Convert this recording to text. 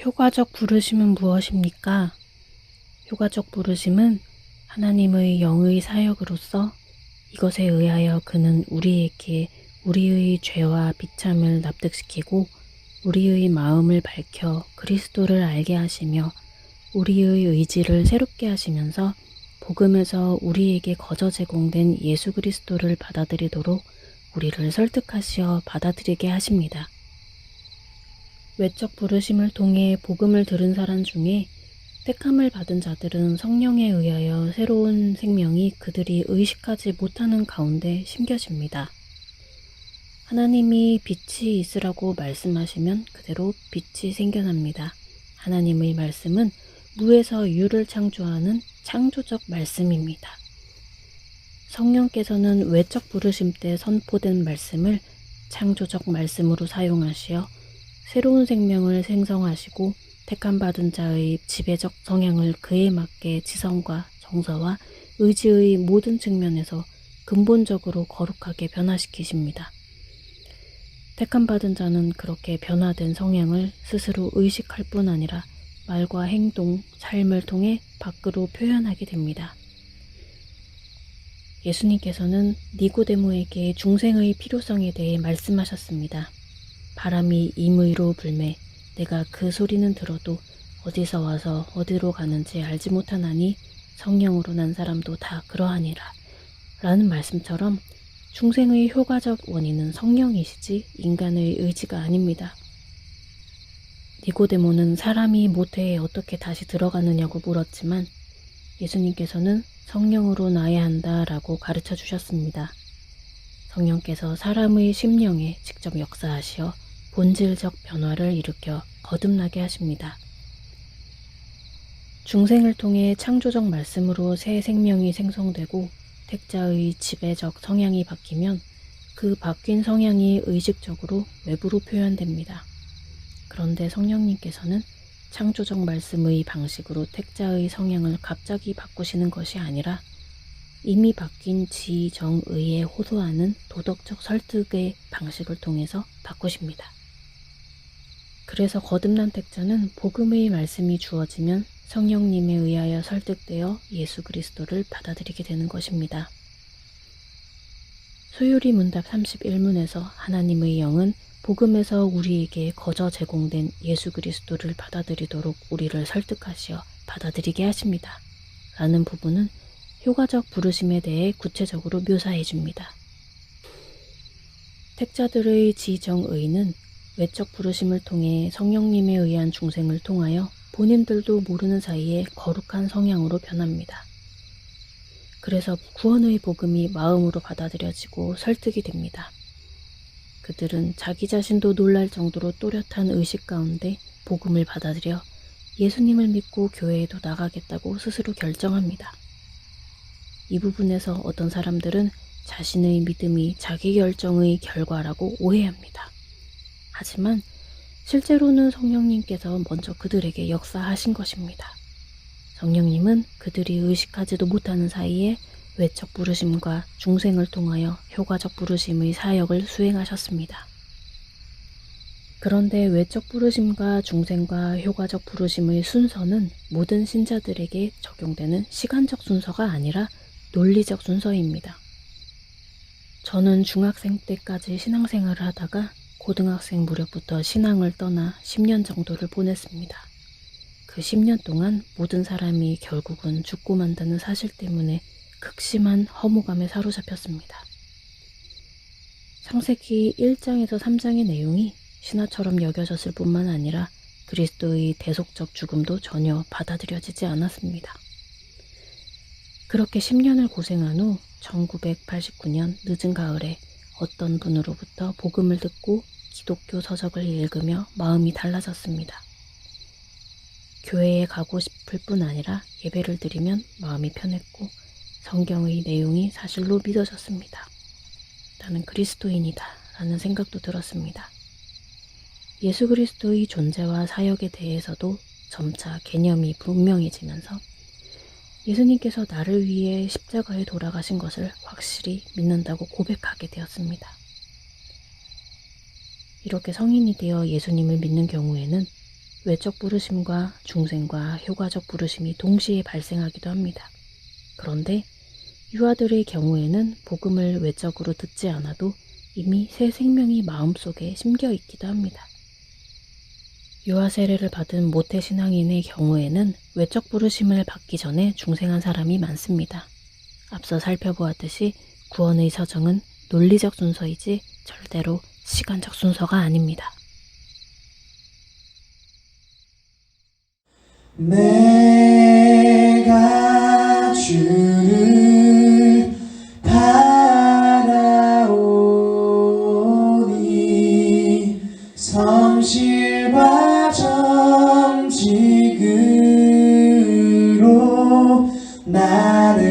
효과적 부르심은 무엇입니까? 효과적 부르심은 하나님의 영의 사역으로서 이것에 의하여 그는 우리에게 우리의 죄와 비참을 납득시키고 우리의 마음을 밝혀 그리스도를 알게 하시며 우리의 의지를 새롭게 하시면서 복음에서 우리에게 거저 제공된 예수 그리스도를 받아들이도록 우리를 설득하시어 받아들이게 하십니다. 외적 부르심을 통해 복음을 들은 사람 중에 택함을 받은 자들은 성령에 의하여 새로운 생명이 그들이 의식하지 못하는 가운데 심겨집니다. 하나님이 빛이 있으라고 말씀하시면 그대로 빛이 생겨납니다. 하나님의 말씀은 무에서 유를 창조하는 창조적 말씀입니다. 성령께서는 외적 부르심 때 선포된 말씀을 창조적 말씀으로 사용하시어 새로운 생명을 생성하시고 택함받은 자의 지배적 성향을 그에 맞게 지성과 정서와 의지의 모든 측면에서 근본적으로 거룩하게 변화시키십니다. 택함받은 자는 그렇게 변화된 성향을 스스로 의식할 뿐 아니라 말과 행동, 삶을 통해 밖으로 표현하게 됩니다. 예수님께서는 니고데모에게 중생의 필요성에 대해 말씀하셨습니다. 바람이 임의로 불매 내가 그 소리는 들어도 어디서 와서 어디로 가는지 알지 못하나니 성령으로 난 사람도 다 그러하니라 라는 말씀처럼 중생의 효과적 원인은 성령이시지 인간의 의지가 아닙니다. 니고데모는 사람이 모태에 어떻게 다시 들어가느냐고 물었지만 예수님께서는 성령으로 나야 한다라고 가르쳐 주셨습니다. 성령께서 사람의 심령에 직접 역사하시어 본질적 변화를 일으켜 거듭나게 하십니다. 중생을 통해 창조적 말씀으로 새 생명이 생성되고 택자의 지배적 성향이 바뀌면 그 바뀐 성향이 의식적으로 외부로 표현됩니다. 그런데 성령님께서는 창조적 말씀의 방식으로 택자의 성향을 갑자기 바꾸시는 것이 아니라 이미 바뀐 지, 정, 의에 호소하는 도덕적 설득의 방식을 통해서 바꾸십니다. 그래서 거듭난 택자는 복음의 말씀이 주어지면 성령님에 의하여 설득되어 예수 그리스도를 받아들이게 되는 것입니다. 소요리 문답 31문에서 하나님의 영은 복음에서 우리에게 거저 제공된 예수 그리스도를 받아들이도록 우리를 설득하시어 받아들이게 하십니다. 라는 부분은 효과적 부르심에 대해 구체적으로 묘사해 줍니다. 택자들의 지정의는 외적 부르심을 통해 성령님에 의한 중생을 통하여 본인들도 모르는 사이에 거룩한 성향으로 변합니다. 그래서 구원의 복음이 마음으로 받아들여지고 설득이 됩니다. 그들은 자기 자신도 놀랄 정도로 또렷한 의식 가운데 복음을 받아들여 예수님을 믿고 교회에도 나가겠다고 스스로 결정합니다. 이 부분에서 어떤 사람들은 자신의 믿음이 자기 결정의 결과라고 오해합니다. 하지만 실제로는 성령님께서 먼저 그들에게 역사하신 것입니다. 성령님은 그들이 의식하지도 못하는 사이에 외적 부르심과 중생을 통하여 효과적 부르심의 사역을 수행하셨습니다. 그런데 외적 부르심과 중생과 효과적 부르심의 순서는 모든 신자들에게 적용되는 시간적 순서가 아니라 논리적 순서입니다. 저는 중학생 때까지 신앙생활을 하다가 고등학생 무렵부터 신앙을 떠나 10년 정도를 보냈습니다. 그 10년 동안 모든 사람이 결국은 죽고 만다는 사실 때문에 극심한 허무감에 사로잡혔습니다. 창세기 1장에서 3장의 내용이 신화처럼 여겨졌을 뿐만 아니라 그리스도의 대속적 죽음도 전혀 받아들여지지 않았습니다. 그렇게 10년을 고생한 후 1989년 늦은 가을에 어떤 분으로부터 복음을 듣고 기독교 서적을 읽으며 마음이 달라졌습니다. 교회에 가고 싶을 뿐 아니라 예배를 드리면 마음이 편했고 성경의 내용이 사실로 믿어졌습니다. 나는 그리스도인이다 라는 생각도 들었습니다. 예수 그리스도의 존재와 사역에 대해서도 점차 개념이 분명해지면서 예수님께서 나를 위해 십자가에 돌아가신 것을 확실히 믿는다고 고백하게 되었습니다. 이렇게 성인이 되어 예수님을 믿는 경우에는 외적 부르심과 중생과 효과적 부르심이 동시에 발생하기도 합니다. 그런데 유아들의 경우에는 복음을 외적으로 듣지 않아도 이미 새 생명이 마음속에 심겨 있기도 합니다. 유아 세례를 받은 모태 신앙인의 경우에는 외적 부르심을 받기 전에 중생한 사람이 많습니다. 앞서 살펴보았듯이 구원의 서정은 논리적 순서이지 절대로 시간적 순서가 아닙니다. 내가 주를 바라오니 성실과 정직으로 나를